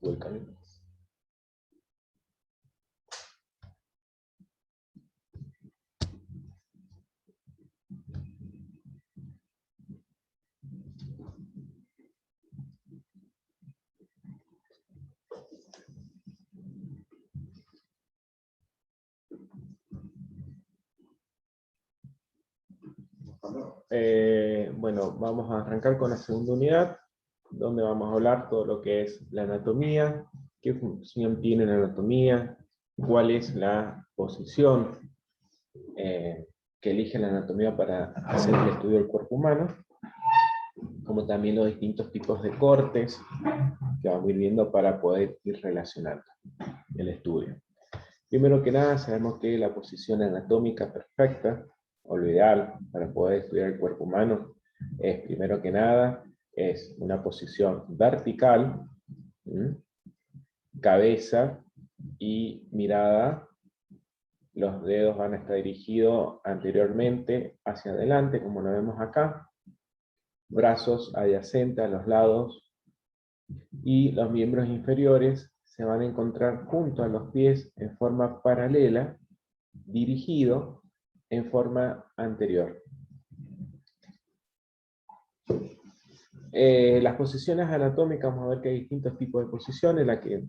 Welcome. Bueno, vamos a arrancar con la segunda unidad, donde vamos a hablar todo lo que es la anatomía, qué función tiene la anatomía, cuál es la posición que elige la anatomía para hacer el estudio del cuerpo humano, como también los distintos tipos de cortes que vamos a ir viendo para poder ir relacionando el estudio. Primero que nada, sabemos que la posición anatómica perfecta, o lo ideal para poder estudiar el cuerpo humano, es, primero que nada, es una posición vertical, cabeza y mirada. Los dedos van a estar dirigidos anteriormente hacia adelante, como lo vemos acá. Brazos adyacentes a los lados. Y los miembros inferiores se van a encontrar junto a los pies en forma paralela, dirigido en forma anterior. Las posiciones anatómicas, vamos a ver que hay distintos tipos de posiciones. La que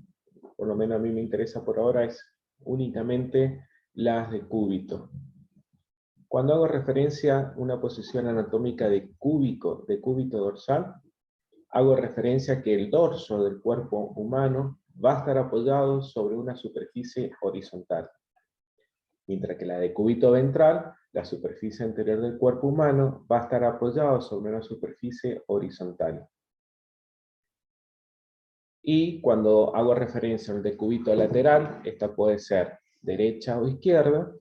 por lo menos a mí me interesa por ahora es únicamente las de cúbito. Cuando hago referencia a una posición anatómica de cúbito dorsal, hago referencia a que el dorso del cuerpo humano va a estar apoyado sobre una superficie horizontal. Mientras que la de cúbito ventral, la superficie anterior del cuerpo humano, va a estar apoyado sobre una superficie horizontal. Y cuando hago referencia al de cúbito lateral, esta puede ser derecha o izquierda,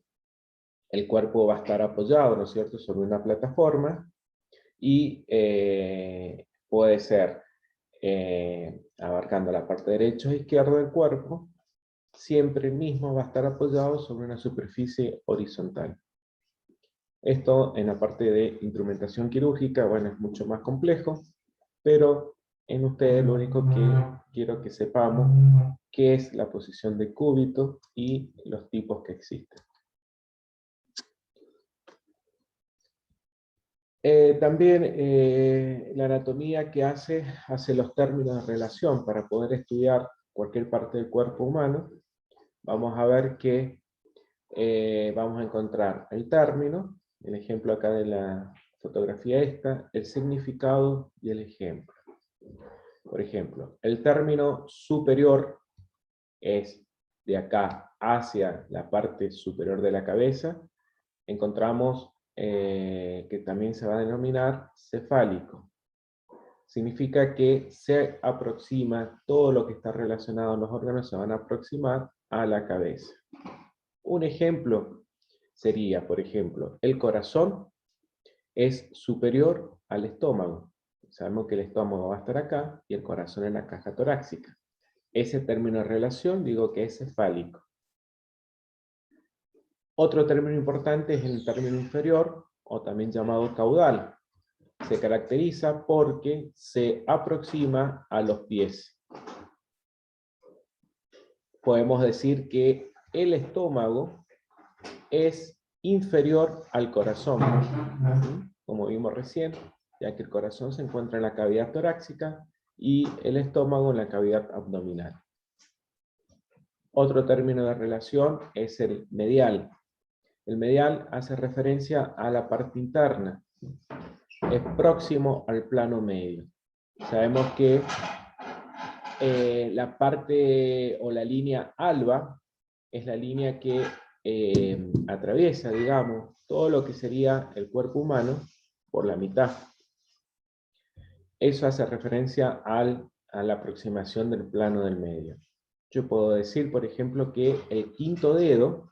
el cuerpo va a estar apoyado, ¿no es cierto?, sobre una plataforma, y puede ser abarcando la parte derecha o izquierda del cuerpo, siempre el mismo va a estar apoyado sobre una superficie horizontal. Esto en la parte de instrumentación quirúrgica, bueno, es mucho más complejo, pero en ustedes lo único que quiero que sepamos qué es la posición de cúbito y los tipos que existen. También la anatomía que hace los términos de relación para poder estudiar cualquier parte del cuerpo humano. Vamos a ver que vamos a encontrar el término, el ejemplo acá de la fotografía esta, el significado y el ejemplo. Por ejemplo, el término superior es de acá hacia la parte superior de la cabeza. Encontramos que también se va a denominar cefálico. Significa que se aproxima, todo lo que está relacionado a los órganos se van a aproximar a la cabeza. Un ejemplo sería, por ejemplo, el corazón es superior al estómago. Sabemos que el estómago va a estar acá y el corazón en la caja torácica. Ese término de relación digo que es cefálico. Otro término importante es el término inferior, o también llamado caudal. Se caracteriza porque se aproxima a los pies. Podemos decir que el estómago es inferior al corazón, como vimos recién, ya que el corazón se encuentra en la cavidad torácica y el estómago en la cavidad abdominal. Otro término de relación es el medial. El medial hace referencia a la parte interna. Es próximo al plano medio. Sabemos que la parte o la línea alba es la línea que atraviesa, digamos, todo lo que sería el cuerpo humano por la mitad. Eso hace referencia a la aproximación del plano del medio. Yo puedo decir, por ejemplo, que el quinto dedo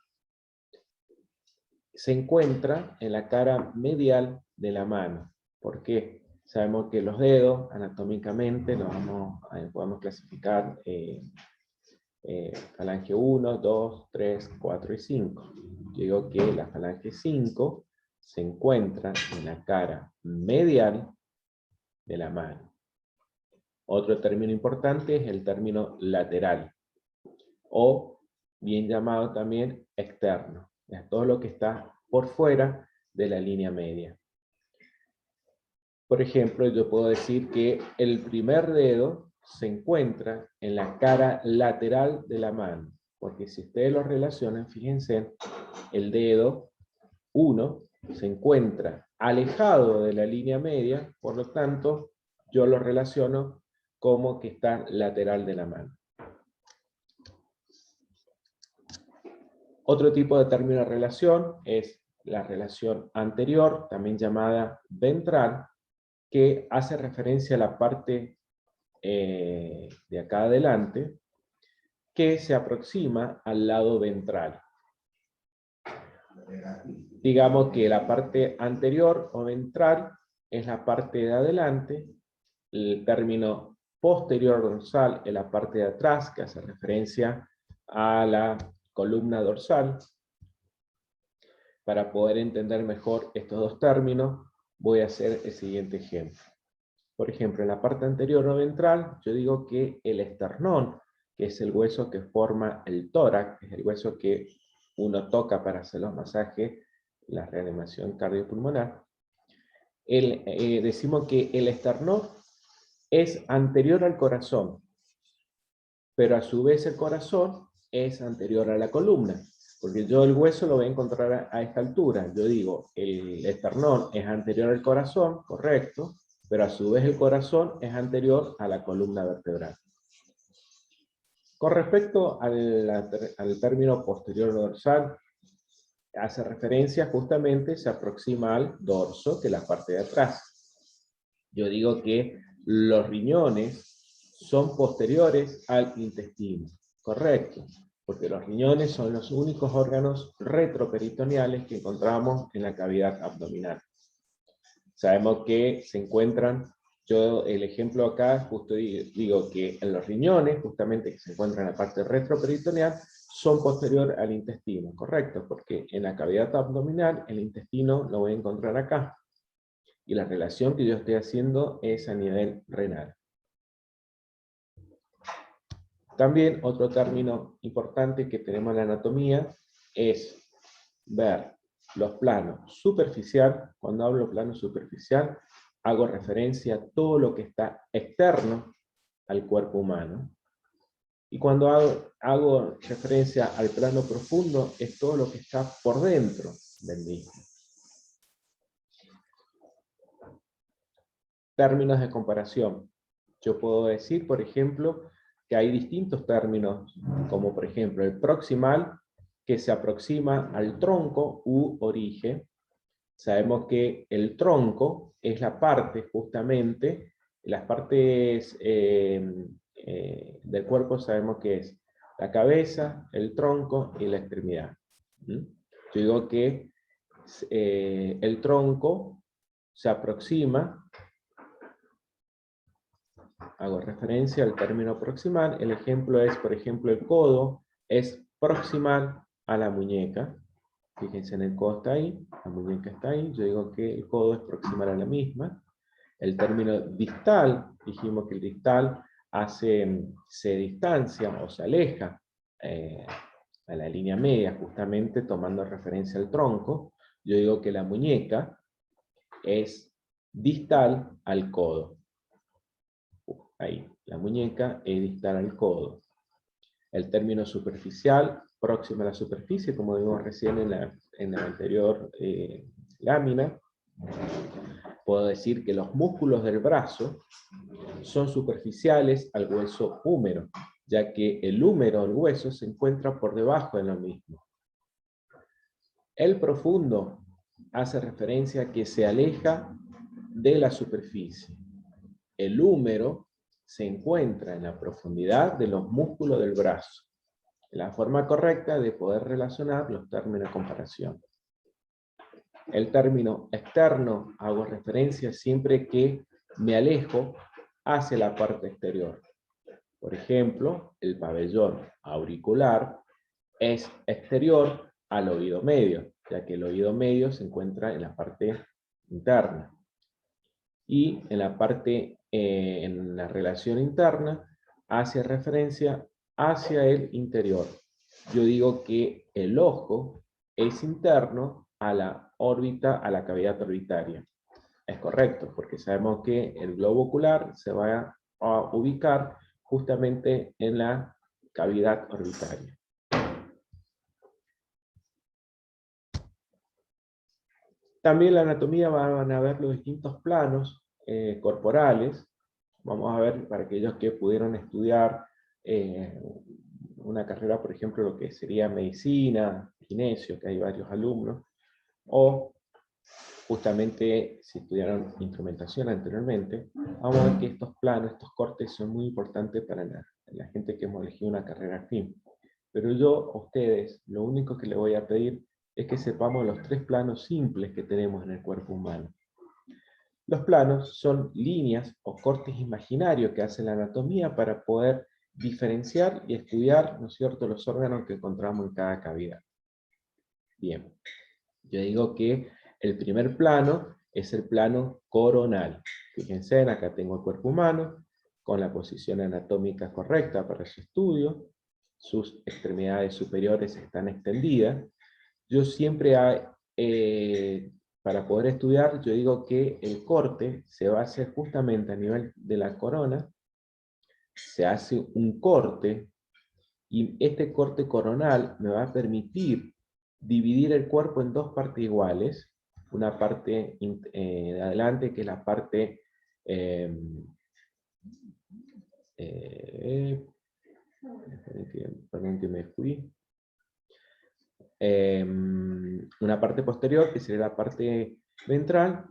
se encuentra en la cara medial de la mano. ¿Por qué? Sabemos que los dedos, anatómicamente, podemos clasificar falange 1, 2, 3, 4 y 5. Yo digo que la falange 5 se encuentra en la cara medial de la mano. Otro término importante es el término lateral, o bien llamado también externo. Es todo lo que está por fuera de la línea media. Por ejemplo, yo puedo decir que el primer dedo se encuentra en la cara lateral de la mano, porque si ustedes lo relacionan, fíjense, el dedo 1 se encuentra alejado de la línea media, por lo tanto, yo lo relaciono como que está lateral de la mano. Otro tipo de término de relación es la relación anterior, también llamada ventral, que hace referencia a la parte de acá adelante, que se aproxima al lado ventral. Digamos que la parte anterior o ventral es la parte de adelante, el término posterior dorsal es la parte de atrás, que hace referencia a la columna dorsal. Para poder entender mejor estos dos términos, voy a hacer el siguiente ejemplo. Por ejemplo, en la parte anterior o ventral, yo digo que el esternón, que es el hueso que forma el tórax, es el hueso que uno toca para hacer los masajes, la reanimación cardiopulmonar, decimos que el esternón es anterior al corazón, pero a su vez el corazón es anterior a la columna, porque yo el hueso lo voy a encontrar a esta altura. Yo digo, el esternón es anterior al corazón, correcto, pero a su vez el corazón es anterior a la columna vertebral. Con respecto al término posterior dorsal, hace referencia justamente, se aproxima al dorso, que es la parte de atrás. Yo digo que los riñones son posteriores al intestino, correcto, porque los riñones son los únicos órganos retroperitoneales que encontramos en la cavidad abdominal. Sabemos que se encuentran, yo el ejemplo acá, justo digo que en los riñones, justamente que se encuentran en la parte retroperitoneal, son posterior al intestino, correcto, porque en la cavidad abdominal el intestino lo voy a encontrar acá. Y la relación que yo estoy haciendo es a nivel renal. También otro término importante que tenemos en la anatomía es ver los planos superficial. Cuando hablo plano superficial, hago referencia a todo lo que está externo al cuerpo humano. Y cuando hago referencia al plano profundo, es todo lo que está por dentro del mismo. Términos de comparación. Yo puedo decir, por ejemplo, que hay distintos términos, como por ejemplo el proximal, que se aproxima al tronco u origen. Sabemos que el tronco es la parte, justamente, las partes del cuerpo sabemos que es la cabeza, el tronco y la extremidad. Yo digo que el tronco se aproxima, hago referencia al término proximal. El ejemplo es, por ejemplo, el codo es proximal a la muñeca. Fíjense, en el codo está ahí, la muñeca está ahí. Yo digo que el codo es proximal a la misma. El término distal, dijimos que el distal se distancia o se aleja a la línea media, justamente tomando referencia al tronco. Yo digo que la muñeca es distal al codo. Ahí, la muñeca es distal al codo. El término superficial, próximo a la superficie, como vimos recién en la anterior lámina. Puedo decir que los músculos del brazo son superficiales al hueso húmero, ya que el húmero, el hueso, se encuentra por debajo de lo mismo. El profundo hace referencia a que se aleja de la superficie. El húmero se encuentra en la profundidad de los músculos del brazo. La forma correcta de poder relacionar los términos de comparación. El término externo hago referencia siempre que me alejo hacia la parte exterior. Por ejemplo, el pabellón auricular es exterior al oído medio, ya que el oído medio se encuentra en la parte interna. Y en la parte en la relación interna hace referencia hacia el interior. Yo digo que el ojo es interno a la órbita, a la cavidad orbitaria. Es correcto, porque sabemos que el globo ocular se va a ubicar justamente en la cavidad orbitaria. También la anatomía van a ver los distintos planos corporales. Vamos a ver para aquellos que pudieron estudiar una carrera, por ejemplo, lo que sería medicina, kinesio, que hay varios alumnos, o justamente si estudiaron instrumentación anteriormente, vamos a ver que estos planos, estos cortes son muy importantes para la gente que hemos elegido una carrera afín. Pero yo a ustedes, lo único que les voy a pedir es que sepamos los 3 planos simples que tenemos en el cuerpo humano. Los planos son líneas o cortes imaginarios que hace la anatomía para poder diferenciar y estudiar, ¿no es cierto?, los órganos que encontramos en cada cavidad. Bien, yo digo que el primer plano es el plano coronal. Fíjense, acá tengo el cuerpo humano, con la posición anatómica correcta para su estudio, sus extremidades superiores están extendidas. Yo siempre, para poder estudiar, yo digo que el corte se va a hacer justamente a nivel de la corona, se hace un corte, y este corte coronal me va a permitir dividir el cuerpo en 2 partes iguales, una parte de adelante, que es la parte perdón que me fui, una parte posterior, que sería la parte ventral,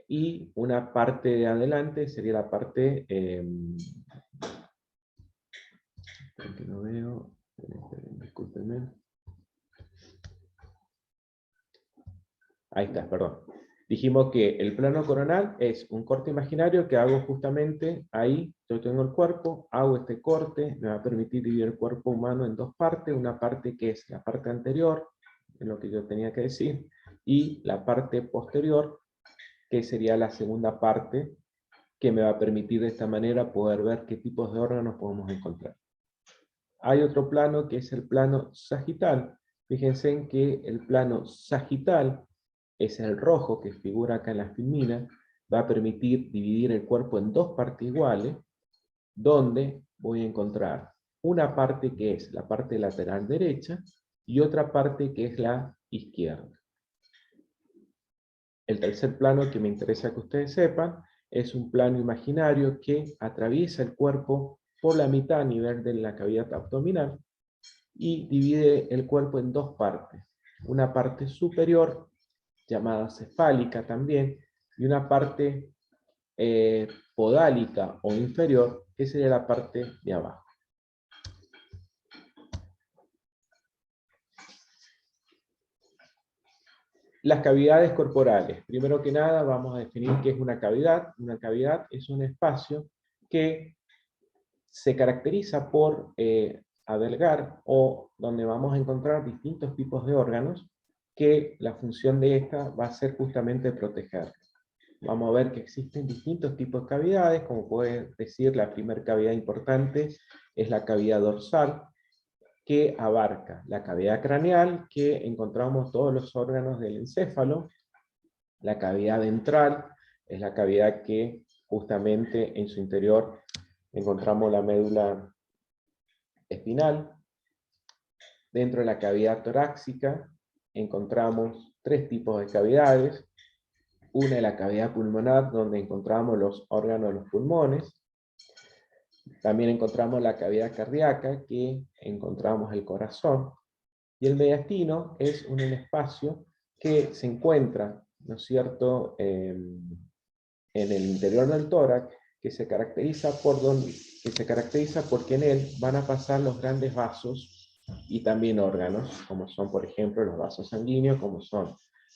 y una parte de adelante sería la parte, que no veo, discúlpenme. Ahí está, perdón. Dijimos que el plano coronal es un corte imaginario que hago justamente ahí. Yo tengo el cuerpo, hago este corte, me va a permitir dividir el cuerpo humano en 2 partes, una parte que es la parte anterior, es lo que yo tenía que decir, y la parte posterior, que sería la segunda parte, que me va a permitir de esta manera poder ver qué tipos de órganos podemos encontrar. Hay otro plano que es el plano sagital. Fíjense en que el plano sagital es el rojo que figura acá en la filmina, va a permitir dividir el cuerpo en 2 partes iguales, donde voy a encontrar una parte que es la parte lateral derecha y otra parte que es la izquierda. El tercer plano que me interesa que ustedes sepan es un plano imaginario que atraviesa el cuerpo por la mitad a nivel de la cavidad abdominal y divide el cuerpo en 2 partes. Una parte superior, llamada cefálica también, y una parte podálica o inferior, que sería la parte de abajo. Las cavidades corporales. Primero que nada vamos a definir qué es una cavidad. Una cavidad es un espacio que se caracteriza por albergar, o donde vamos a encontrar distintos tipos de órganos, que la función de esta va a ser justamente proteger. Vamos a ver que existen distintos tipos de cavidades, como puede decir, la primera cavidad importante es la cavidad dorsal, que abarca la cavidad craneal, que encontramos todos los órganos del encéfalo. La cavidad ventral es la cavidad que justamente en su interior encontramos la médula espinal. Dentro de la cavidad torácica encontramos 3 tipos de cavidades. Una es la cavidad pulmonar, donde encontramos los órganos de los pulmones. También encontramos la cavidad cardíaca, que encontramos el corazón. Y el mediastino es un espacio que se encuentra, ¿no es cierto?, en el interior del tórax, que se caracteriza porque en él van a pasar los grandes vasos y también órganos, como son, por ejemplo, los vasos sanguíneos, como son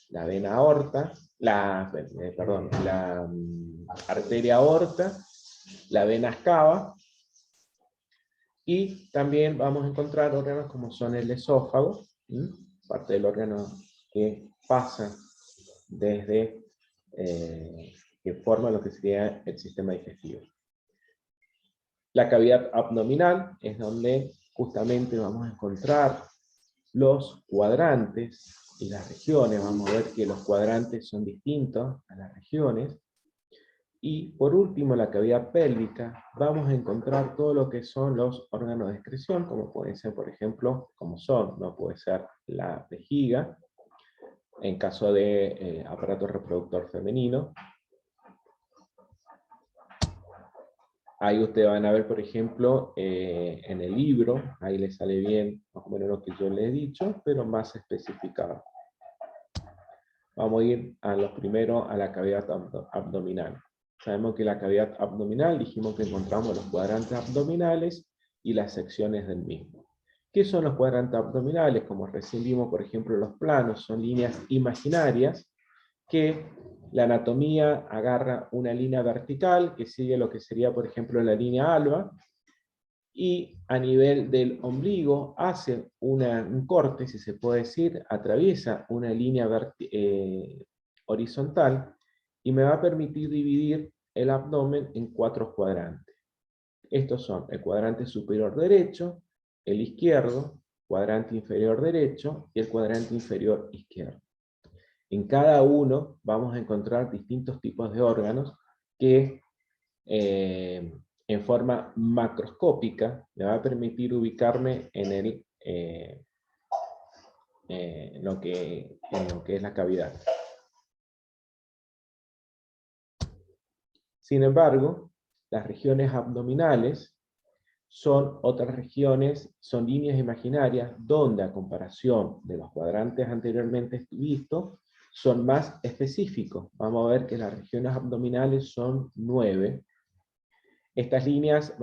la vena aorta, la arteria aorta, la vena cava, y también vamos a encontrar órganos como son el esófago, parte del órgano que pasa desde que forman lo que sería el sistema digestivo. La cavidad abdominal es donde justamente vamos a encontrar los cuadrantes y las regiones. Vamos a ver que los cuadrantes son distintos a las regiones. Y por último, la cavidad pélvica, vamos a encontrar todo lo que son los órganos de excreción, como pueden ser, por ejemplo, no puede ser la vejiga, en caso de aparato reproductor femenino. Ahí ustedes van a ver, por ejemplo, en el libro, ahí les sale bien más o menos lo que yo les he dicho, pero más especificado. Vamos a ir a lo primero, a la cavidad abdominal. Sabemos que la cavidad abdominal, dijimos que encontramos los cuadrantes abdominales y las secciones del mismo. ¿Qué son los cuadrantes abdominales? Como recién vimos, por ejemplo, los planos, son líneas imaginarias que la anatomía agarra una línea vertical que sigue lo que sería, por ejemplo, la línea alba, y a nivel del ombligo hace un corte, si se puede decir, atraviesa una línea horizontal, y me va a permitir dividir el abdomen en 4 cuadrantes. Estos son el cuadrante superior derecho, el izquierdo, cuadrante inferior derecho y el cuadrante inferior izquierdo. En cada uno vamos a encontrar distintos tipos de órganos que en forma macroscópica me va a permitir ubicarme en lo que es la cavidad. Sin embargo, las regiones abdominales son otras regiones, son líneas imaginarias donde, a comparación de los cuadrantes anteriormente vistos, son más específicos. Vamos a ver que las regiones abdominales son 9. Estas líneas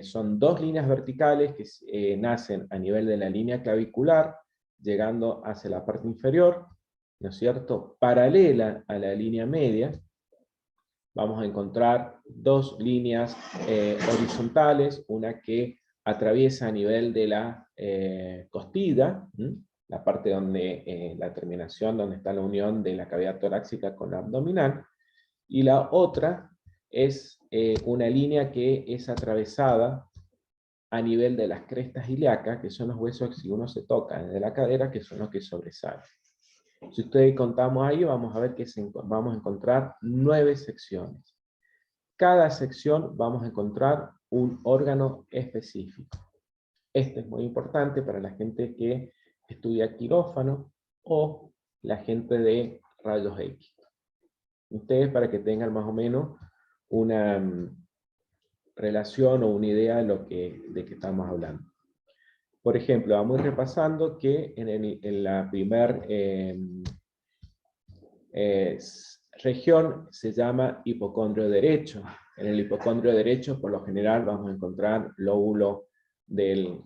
son 2 líneas verticales que nacen a nivel de la línea clavicular, llegando hacia la parte inferior, ¿no es cierto?, paralela a la línea media. Vamos a encontrar 2 líneas horizontales, una que atraviesa a nivel de la costilla, la parte donde, la terminación donde está la unión de la cavidad torácica con la abdominal, y la otra es una línea que es atravesada a nivel de las crestas ilíacas, que son los huesos que si uno se toca desde la cadera, que son los que sobresalen. Si ustedes contamos ahí, vamos a ver que vamos a encontrar 9 secciones. Cada sección vamos a encontrar un órgano específico. Esto es muy importante para la gente que estudia quirófano o la gente de rayos X. Ustedes, para que tengan más o menos una relación o una idea de qué estamos hablando. Por ejemplo, vamos repasando que en la primera región se llama hipocondrio derecho. En el hipocondrio derecho, por lo general, vamos a encontrar lóbulo del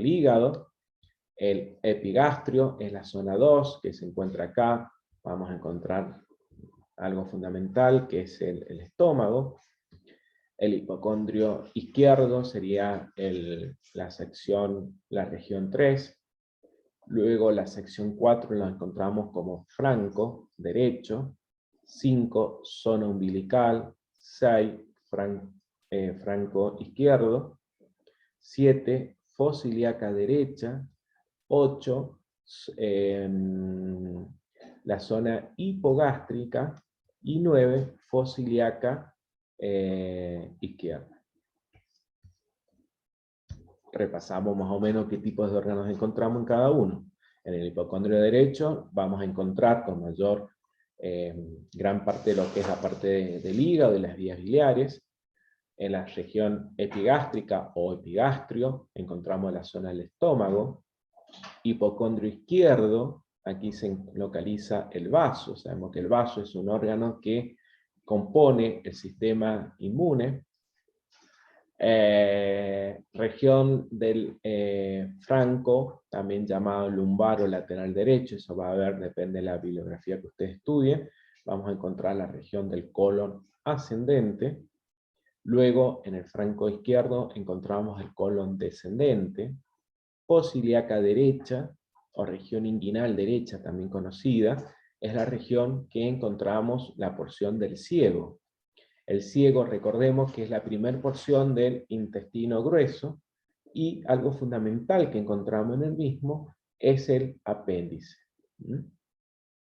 hígado. El epigastrio es la zona 2, que se encuentra acá. Vamos a encontrar algo fundamental, que es el estómago. El hipocondrio izquierdo sería la región 3. Luego la sección 4 la encontramos como franco derecho. 5, zona umbilical. 6, franco izquierdo. 7, fosa ilíaca derecha. 8, la zona hipogástrica. Y 9, fosa ilíaca izquierda. Repasamos más o menos qué tipos de órganos encontramos en cada uno. En el hipocondrio derecho vamos a encontrar con mayor gran parte de lo que es la parte del hígado y las vías biliares. En la región epigástrica o epigastrio encontramos la zona del estómago. Hipocondrio izquierdo, aquí se localiza el vaso. Sabemos que el vaso es un órgano que compone el sistema inmune. Región del franco, también llamado lumbar o lateral derecho, eso va a ver, depende de la bibliografía que ustedes estudien. Vamos a encontrar la región del colon ascendente. Luego, en el franco izquierdo, encontramos el colon descendente. Fosa ilíaca derecha, o región inguinal derecha, también conocida, es la región que encontramos la porción del ciego. El ciego, recordemos que es la primera porción del intestino grueso, y algo fundamental que encontramos en el mismo es el apéndice.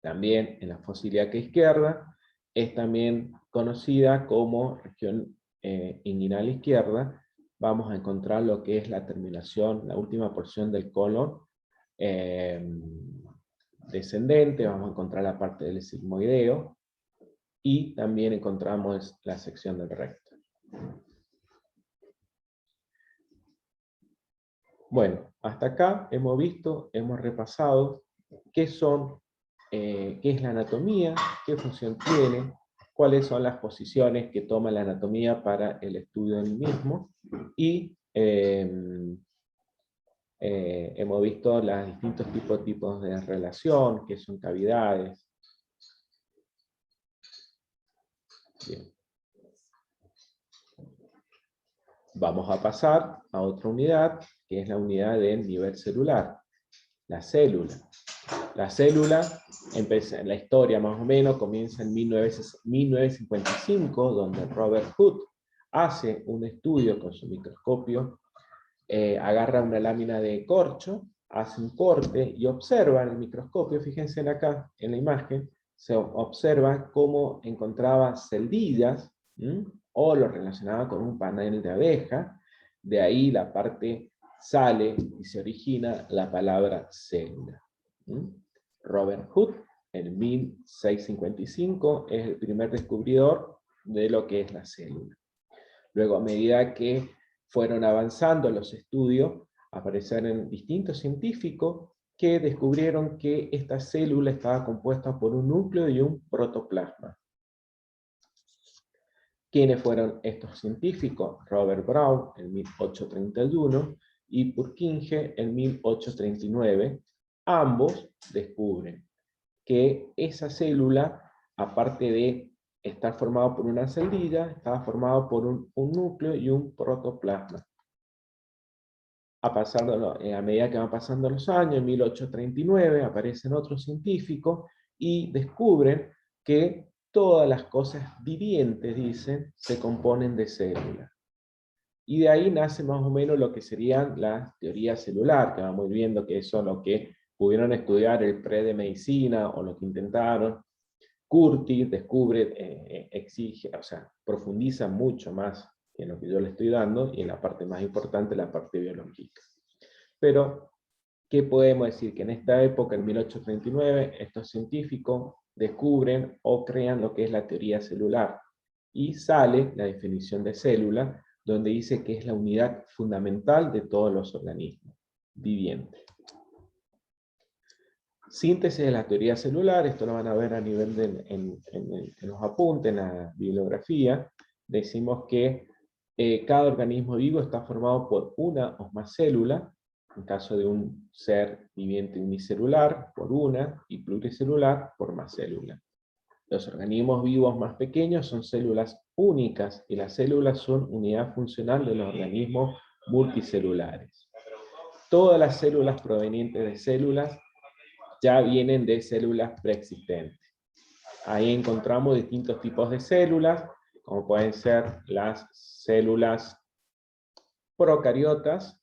También en la fosa ilíaca izquierda es también conocida como región inguinal izquierda. Vamos a encontrar lo que es la terminación, la última porción del colon descendente. Vamos a encontrar la parte del sigmoideo, y también encontramos la sección del recto. Bueno, hasta acá hemos visto, hemos repasado qué es la anatomía, qué función tiene, cuáles son las posiciones que toma la anatomía para el estudio del mismo, y hemos visto los distintos tipos de relación, que son cavidades. Bien. Vamos a pasar a otra unidad, que es la unidad del nivel celular, la célula. La célula, en la historia más o menos, comienza en 1955, donde Robert Hood hace un estudio con su microscopio, agarra una lámina de corcho, hace un corte y observa en el microscopio, fíjense acá en la imagen, se observa cómo encontraba celdillas, o lo relacionaba con un panel de abeja. De ahí la parte sale y se origina la palabra célula. Robert Hood, en 1655, es el primer descubridor de lo que es la célula. Luego, a medida que fueron avanzando los estudios, aparecieron distintos científicos que descubrieron que esta célula estaba compuesta por un núcleo y un protoplasma. ¿Quiénes fueron estos científicos? Robert Brown en 1831 y Purkinje en 1839. Ambos descubren que esa célula, aparte de estar formada por una celdilla, estaba formada por un núcleo y un protoplasma. A medida que van pasando los años, en 1839 aparecen otros científicos y descubren que todas las cosas vivientes, dicen, se componen de células. Y de ahí nace más o menos lo que serían las teorías celulares, que vamos viendo que eso es lo que pudieron estudiar el pre de medicina, o lo que intentaron. Curtis descubre, profundiza mucho más en lo que yo le estoy dando, y en la parte más importante, la parte biológica. Pero, ¿qué podemos decir? Que en esta época, en 1839, estos científicos descubren o crean lo que es la teoría celular, y sale la definición de célula, donde dice que es la unidad fundamental de todos los organismos vivientes. Síntesis de la teoría celular, esto lo van a ver a nivel en los apuntes, en la bibliografía. Decimos que cada organismo vivo está formado por una o más células, en caso de un ser viviente unicelular, por una, y pluricelular, por más células. Los organismos vivos más pequeños son células únicas, y las células son unidad funcional de los organismos multicelulares. Todas las células provenientes de células ya vienen de células preexistentes. Ahí encontramos distintos tipos de células, como pueden ser las células procariotas.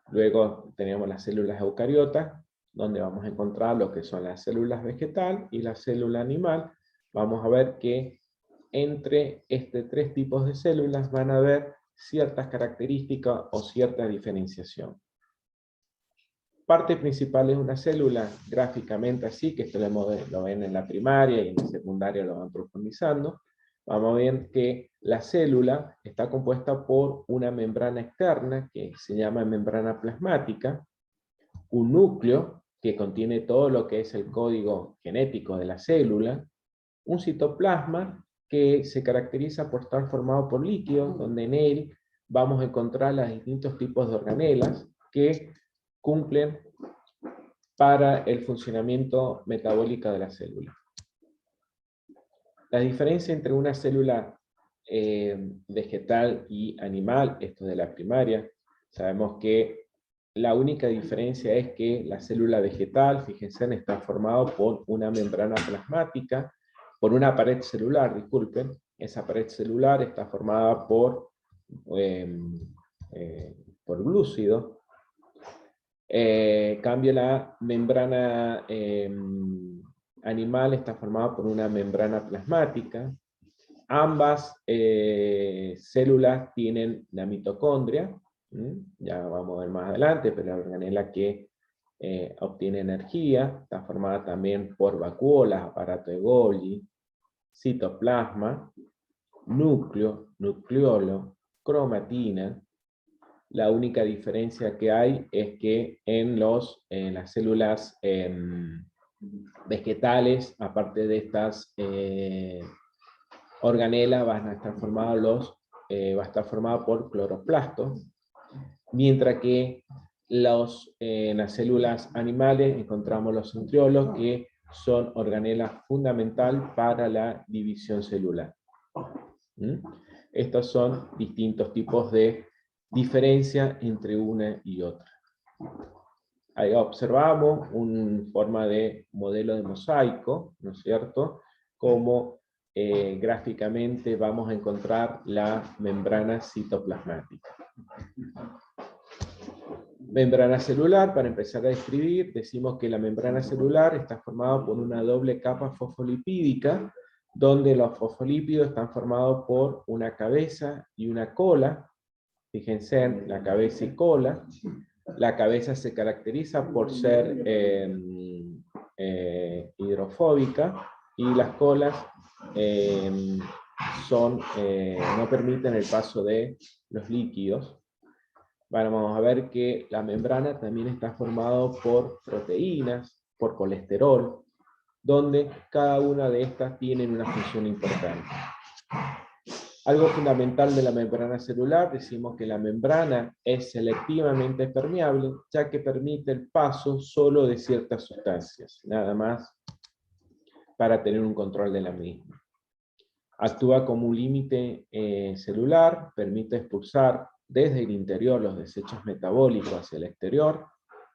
Luego tenemos las células eucariotas, donde vamos a encontrar lo que son las células vegetal y la célula animal. Vamos a ver que entre estos tres tipos de células van a haber ciertas características o cierta diferenciación. Parte principal es una célula, gráficamente así, que esto lo ven en la primaria y en la secundaria lo van profundizando. Vamos a ver que la célula está compuesta por una membrana externa, que se llama membrana plasmática, un núcleo, que contiene todo lo que es el código genético de la célula, un citoplasma, que se caracteriza por estar formado por líquidos, donde en él vamos a encontrar los distintos tipos de organelas, que cumplen para el funcionamiento metabólico de la célula. La diferencia entre una célula vegetal y animal, esto de la primaria, sabemos que La única diferencia es que la célula vegetal, fíjense, está formada por una membrana plasmática, por una pared celular, disculpen. Esa pared celular está formada por glúcido. Cambio la membrana animal está formada por una membrana plasmática. Ambas células tienen la mitocondria, ya vamos a ver más adelante, pero la organela que obtiene energía está formada también por vacuolas, aparato de Golgi, citoplasma, núcleo, nucleolo, cromatina. La única diferencia que hay es que en las células vegetales, aparte de estas organelas, va a estar formada por cloroplastos, mientras que en las células animales encontramos los centriolos, que son organelas fundamental para la división celular. Estos son distintos tipos de diferencia entre una y otra. Ahí observamos una forma de modelo de mosaico, ¿no es cierto? Como gráficamente vamos a encontrar la membrana citoplasmática. Membrana celular, para empezar a describir, decimos que la membrana celular está formada por una doble capa fosfolipídica, donde los fosfolípidos están formados por una cabeza y una cola. Fíjense en la cabeza y cola. La cabeza se caracteriza por ser hidrofóbica, y las colas no permiten el paso de los líquidos. Vamos a ver que la membrana también está formada por proteínas, por colesterol, donde cada una de estas tiene una función importante. Algo fundamental de la membrana celular, decimos que la membrana es selectivamente permeable, ya que permite el paso solo de ciertas sustancias, nada más, para tener un control de la misma. Actúa como un límite celular, permite expulsar desde el interior los desechos metabólicos hacia el exterior,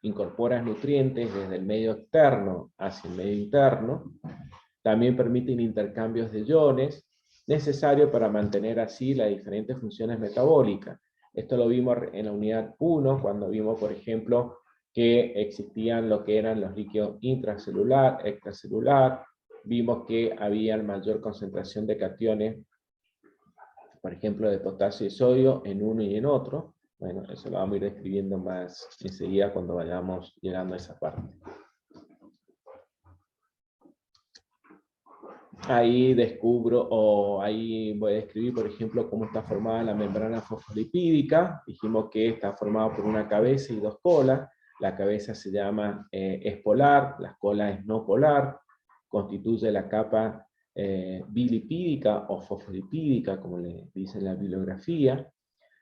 incorpora nutrientes desde el medio externo hacia el medio interno, también permiten intercambios de iones, necesario para mantener así las diferentes funciones metabólicas. Esto lo vimos en la unidad 1, cuando vimos, por ejemplo, que existían lo que eran los líquidos intracelular, extracelular. Vimos que había mayor concentración de cationes, por ejemplo, de potasio y sodio en uno y en otro. Bueno, eso lo vamos a ir describiendo más enseguida cuando vayamos llegando a esa parte. Ahí ahí voy a describir, por ejemplo, cómo está formada la membrana fosfolipídica. Dijimos que está formada por una cabeza y dos colas. La cabeza se llama es polar, la cola es no polar. Constituye la capa bilipídica o fosfolipídica, como le dice en la bibliografía.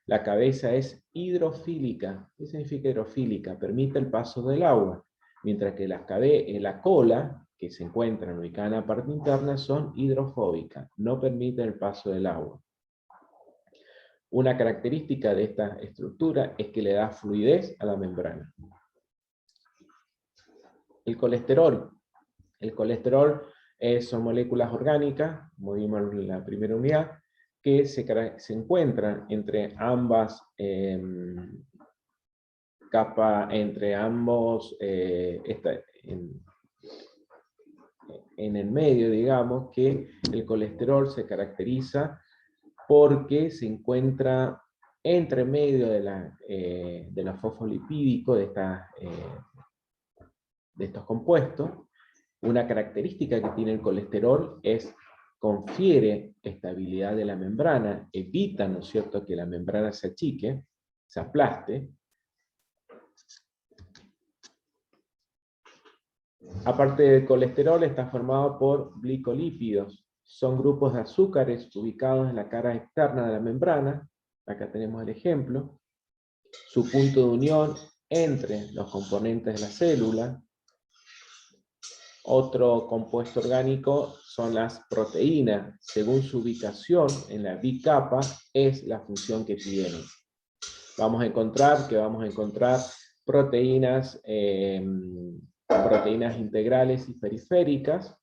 La cabeza es hidrofílica. ¿Qué significa hidrofílica? Permite el paso del agua. Mientras que la cola, que se encuentran ubicadas en la parte interna, son hidrofóbicas, no permiten el paso del agua. Una característica de esta estructura es que le da fluidez a la membrana. El colesterol. El colesterol son moléculas orgánicas, como vimos en la primera unidad, que se encuentran entre ambas capas, en el medio, digamos, que el colesterol se caracteriza porque se encuentra entre medio de los fosfolipídicos, de estos compuestos. Una característica que tiene el colesterol es confiere estabilidad de la membrana, evita, ¿no es cierto?, que la membrana se achique, se aplaste. Aparte del colesterol, está formado por glicolípidos. Son grupos de azúcares ubicados en la cara externa de la membrana. Acá tenemos el ejemplo. Su punto de unión entre los componentes de la célula. Otro compuesto orgánico son las proteínas. Según su ubicación en la bicapa, es la función que tienen. Vamos a encontrar proteínas, proteínas integrales y periféricas.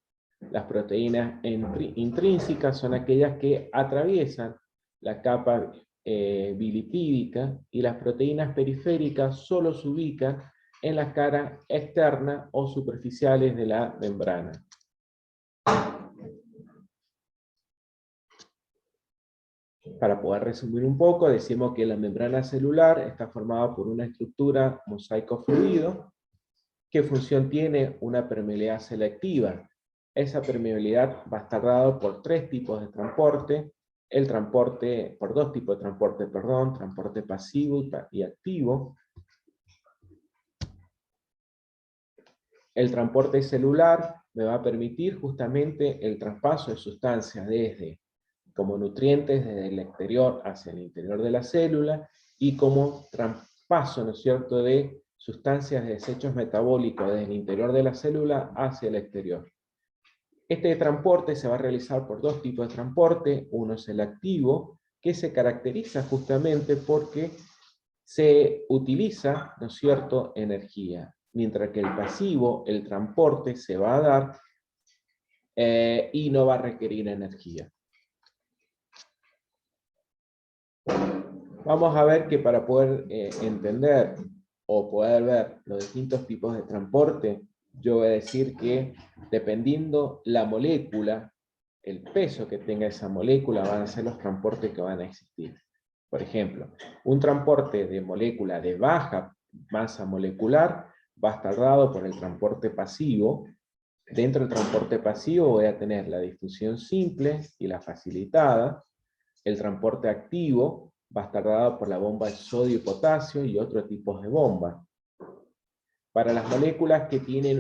Las proteínas intrínsecas son aquellas que atraviesan la capa bilipídica, y las proteínas periféricas solo se ubican en la cara externa o superficiales de la membrana. Para poder resumir un poco, decimos que la membrana celular está formada por una estructura mosaico fluido. ¿Qué función tiene? Una permeabilidad selectiva. Esa permeabilidad va a estar dada por tres tipos de transporte. Por dos tipos de transporte, perdón, transporte pasivo y activo. El transporte celular me va a permitir justamente el traspaso de sustancias como nutrientes desde el exterior hacia el interior de la célula, y como traspaso, ¿no es cierto?, de sustancias de desechos metabólicos desde el interior de la célula hacia el exterior. Este transporte se va a realizar por dos tipos de transporte. Uno es el activo, que se caracteriza justamente porque se utiliza, ¿no es cierto?, energía, mientras que el pasivo, el transporte, se va a dar y no va a requerir energía. Vamos a ver que para poder entender o poder ver los distintos tipos de transporte, yo voy a decir que dependiendo la molécula, el peso que tenga esa molécula, van a ser los transportes que van a existir. Por ejemplo, un transporte de molécula de baja masa molecular va a estar dado por el transporte pasivo. Dentro del transporte pasivo voy a tener la difusión simple y la facilitada. El transporte activo va a estar dado por la bomba de sodio y potasio y otros tipos de bombas. Para las moléculas que tienen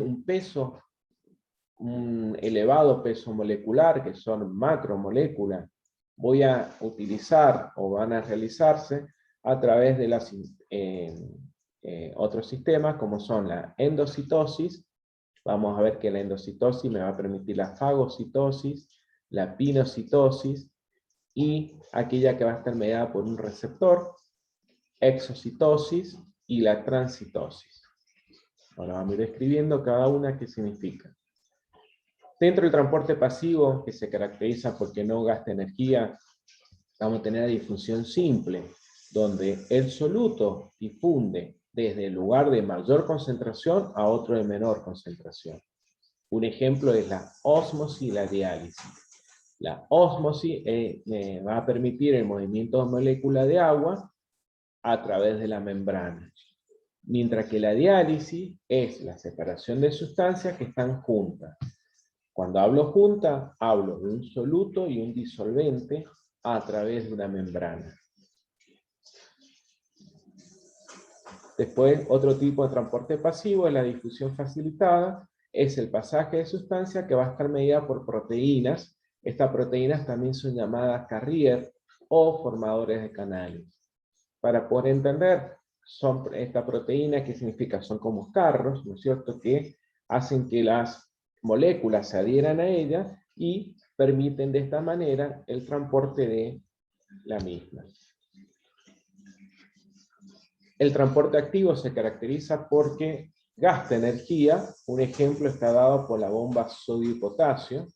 un elevado peso molecular, que son macromoléculas, voy a utilizar o van a realizarse a través de otros sistemas, como son la endocitosis. Vamos a ver que la endocitosis me va a permitir la fagocitosis, la pinocitosis, y aquella que va a estar mediada por un receptor, exocitosis, y la transitosis. Ahora vamos a ir escribiendo cada una qué significa. Dentro del transporte pasivo, que se caracteriza porque no gasta energía, vamos a tener la difusión simple, donde el soluto difunde desde el lugar de mayor concentración a otro de menor concentración. Un ejemplo es la ósmosis y la diálisis. La ósmosis me va a permitir el movimiento de moléculas de agua a través de la membrana, mientras que la diálisis es la separación de sustancias que están juntas. Cuando hablo juntas, hablo de un soluto y un disolvente a través de una membrana. Después, otro tipo de transporte pasivo es la difusión facilitada. Es el pasaje de sustancia que va a estar medida por proteínas. Estas proteínas también son llamadas carrier o formadores de canales. Para poder entender, esta proteína, ¿qué significa? Son como carros, ¿no es cierto?, que hacen que las moléculas se adhieran a ella y permiten de esta manera el transporte de la misma. El transporte activo se caracteriza porque gasta energía. Un ejemplo está dado por la bomba sodio y potasio.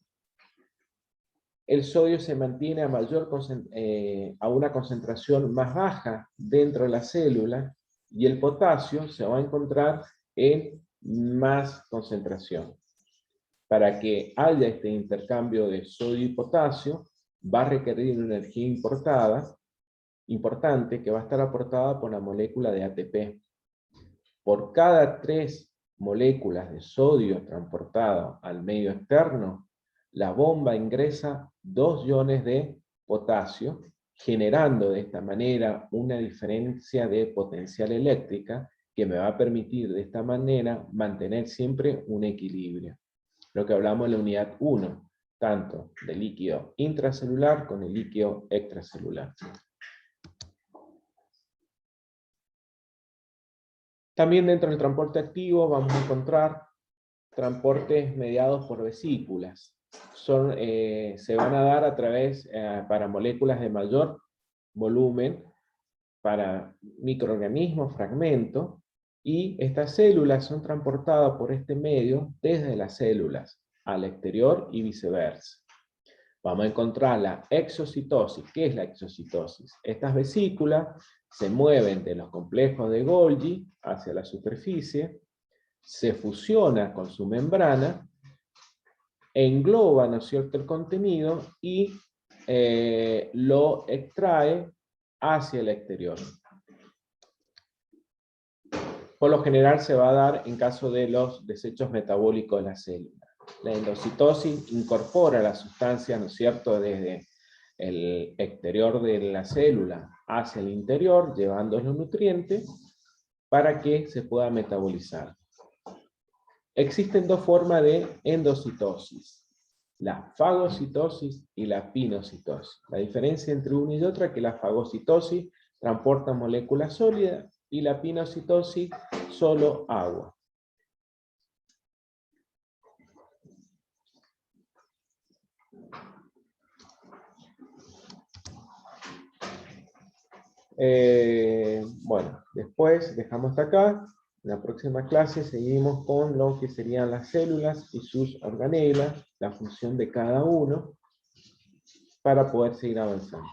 El sodio se mantiene a una concentración más baja dentro de la célula, y el potasio se va a encontrar en más concentración. Para que haya este intercambio de sodio y potasio, va a requerir una energía importante, que va a estar aportada por la molécula de ATP. Por cada 3 moléculas de sodio transportadas al medio externo, la bomba ingresa 2 iones de potasio, generando de esta manera una diferencia de potencial eléctrica que me va a permitir de esta manera mantener siempre un equilibrio. Lo que hablamos en la unidad 1, tanto del líquido intracelular con el líquido extracelular. También dentro del transporte activo vamos a encontrar transportes mediados por vesículas. Se van a dar a través, para moléculas de mayor volumen, para microorganismos, fragmentos, y estas células son transportadas por este medio desde las células al exterior y viceversa. Vamos a encontrar la exocitosis. ¿Qué es la exocitosis? Estas vesículas se mueven de los complejos de Golgi hacia la superficie, se fusiona con su membrana, engloba, ¿no es cierto?, el contenido y lo extrae hacia el exterior. Por lo general se va a dar en caso de los desechos metabólicos de la célula. La endocitosis incorpora la sustancia, ¿no es cierto?, desde el exterior de la célula hacia el interior, llevando los nutrientes para que se pueda metabolizar. Existen dos formas de endocitosis: la fagocitosis y la pinocitosis. La diferencia entre una y otra es que la fagocitosis transporta moléculas sólidas y la pinocitosis solo agua. Bueno, después dejamos hasta acá. En la próxima clase seguimos con lo que serían las células y sus organelas, la función de cada uno, para poder seguir avanzando.